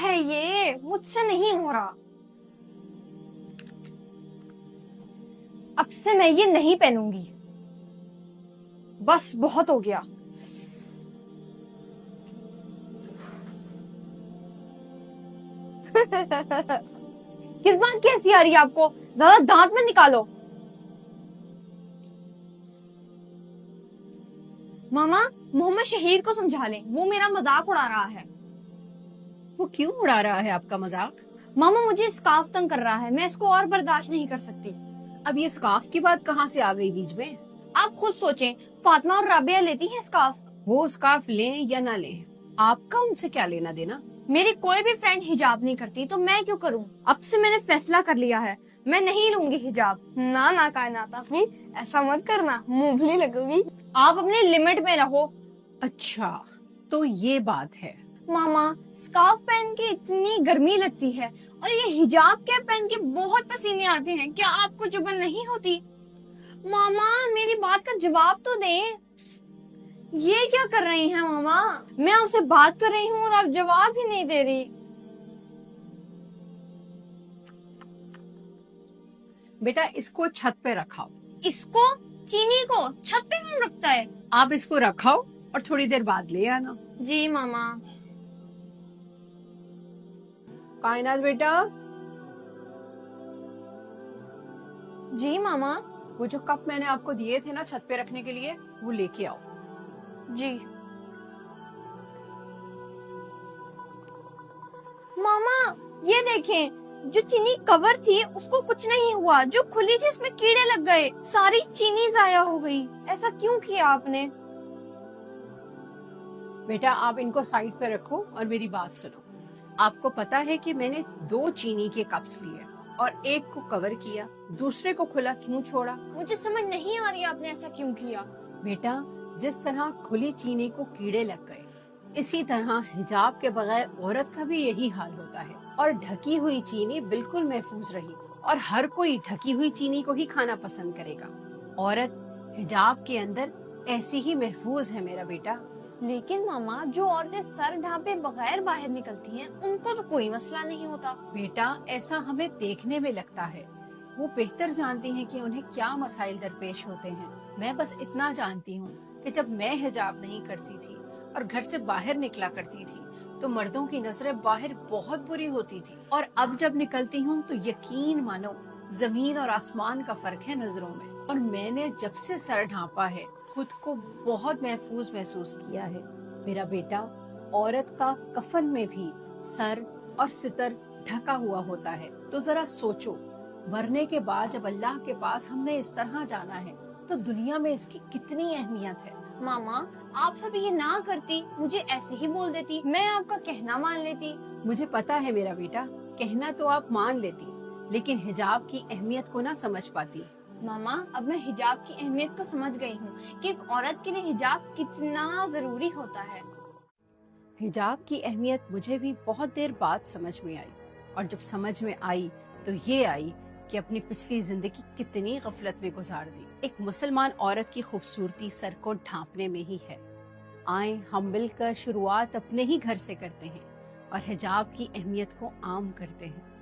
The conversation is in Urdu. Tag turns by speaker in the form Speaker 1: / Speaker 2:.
Speaker 1: ہے یہ؟ مجھ سے نہیں ہو رہا. اب سے میں یہ نہیں پہنوں گی. بس بہت ہو گیا. کس بات کی ہنسی آ رہی ہے آپ کو؟ زیادہ دانت میں نکالو. ماما محمد شہید کو سمجھا لیں، وہ میرا مذاق اڑا رہا ہے.
Speaker 2: وہ کیوں اڑا رہا ہے آپ کا مذاق؟
Speaker 1: ماما مجھے اسکارف تنگ کر رہا ہے، میں اس کو اور برداشت نہیں کر سکتی.
Speaker 2: اب یہ اسکارف کی بات کہاں سے آ گئی بیچ میں؟
Speaker 1: آپ خود سوچیں، فاطمہ اور رابعہ لیتی ہیں اسکارف.
Speaker 2: وہ اسکارف لیں یا نہ لیں، آپ کا ان سے کیا لینا دینا؟
Speaker 1: میری کوئی بھی فرینڈ حجاب نہیں کرتی تو میں کیوں کروں؟ اب سے میں نے فیصلہ کر لیا ہے، میں نہیں لوں گی حجاب. نہ کائنات اپنی ایسا مت کرنا، منہ بھی لگو گی. آپ اپنے لمٹ میں رہو.
Speaker 2: اچھا تو یہ بات ہے.
Speaker 1: ماما اسکارف پہن کے اتنی گرمی لگتی ہے اور یہ حجاب کیپ پہن کے بہت پسینے آتے ہیں، کیا آپ کو جبن نہیں ہوتی؟ ماما میری بات کا جواب تو دیں. یہ کیا کر رہی ہیں ماما؟ میں آپ سے بات کر رہی ہوں اور آپ جواب ہی نہیں دے رہی.
Speaker 2: بیٹا اس کو چھت پہ رکھاؤ.
Speaker 1: اس کو؟ چینی کو چھت پہ کون رکھتا ہے؟
Speaker 2: آپ اس کو رکھاؤ اور تھوڑی دیر بعد لے آنا.
Speaker 1: جی ماما.
Speaker 2: کائنات بیٹا،
Speaker 1: جی ماما.
Speaker 2: وہ جو کپ میں نے آپ کو دیے تھے نا چھت پہ رکھنے کے لیے، وہ لے کے آؤ.
Speaker 1: جی ماما یہ دیکھیں، جو چینی کور تھی اس کو کچھ نہیں ہوا، جو کھلی تھی اس میں کیڑے لگ گئے، ساری چینی ضائع ہو گئی. ایسا کیوں کیا آپ نے؟
Speaker 2: بیٹا آپ ان کو سائڈ پہ رکھو اور میری بات سنو. آپ کو پتا ہے کہ میں نے 2 چینی کے کپس لیے اور ایک کو کور کیا، دوسرے کو کھلا کیوں چھوڑا؟
Speaker 1: مجھے سمجھ نہیں آ رہی آپ نے ایسا کیوں کیا.
Speaker 2: بیٹا جس طرح کھلی چینی کو کیڑے لگ گئے، اسی طرح حجاب کے بغیر عورت کا بھی یہی حال ہوتا ہے، اور ڈھکی ہوئی چینی بالکل محفوظ رہی، اور ہر کوئی ڈھکی ہوئی چینی کو ہی کھانا پسند کرے گا. عورت حجاب کے اندر ایسی ہی محفوظ ہے میرا بیٹا.
Speaker 1: لیکن ماما جو عورتیں سر ڈھانپے بغیر باہر نکلتی ہیں ان کو تو کوئی مسئلہ نہیں ہوتا.
Speaker 2: بیٹا ایسا ہمیں دیکھنے میں لگتا ہے، وہ بہتر جانتی ہیں کہ انہیں کیا مسائل درپیش ہوتے ہیں. میں بس اتنا جانتی ہوں کہ جب میں حجاب نہیں کرتی تھی اور گھر سے باہر نکلا کرتی تھی تو مردوں کی نظریں باہر بہت بری ہوتی تھی، اور اب جب نکلتی ہوں تو یقین مانو زمین اور آسمان کا فرق ہے نظروں میں. اور میں نے جب سے سر ڈھانپا ہے خود کو بہت محفوظ محسوس کیا ہے. میرا بیٹا عورت کا کفن میں بھی سر اور ستر ڈھکا ہوا ہوتا ہے، تو ذرا سوچو مرنے کے بعد جب اللہ کے پاس ہم نے اس طرح جانا ہے تو دنیا میں اس کی کتنی اہمیت ہے.
Speaker 1: ماما آپ سب یہ نہ کرتی، مجھے ایسے ہی بول دیتی، میں آپ کا کہنا مان لیتی.
Speaker 2: مجھے پتا ہے میرا بیٹا، کہنا تو آپ مان لیتی لیکن حجاب کی اہمیت کو نہ سمجھ پاتی.
Speaker 1: ماما اب میں حجاب کی اہمیت کو سمجھ گئی ہوں کہ ایک عورت کے لیے حجاب کتنا ضروری ہوتا ہے.
Speaker 2: حجاب کی اہمیت مجھے بھی بہت دیر بعد سمجھ میں آئی، اور جب سمجھ میں آئی تو یہ آئی کہ اپنی پچھلی زندگی کتنی غفلت میں گزار دی. ایک مسلمان عورت کی خوبصورتی سر کو ڈھانپنے میں ہی ہے. آئیں ہم مل کر شروعات اپنے ہی گھر سے کرتے ہیں اور حجاب کی اہمیت کو عام کرتے ہیں.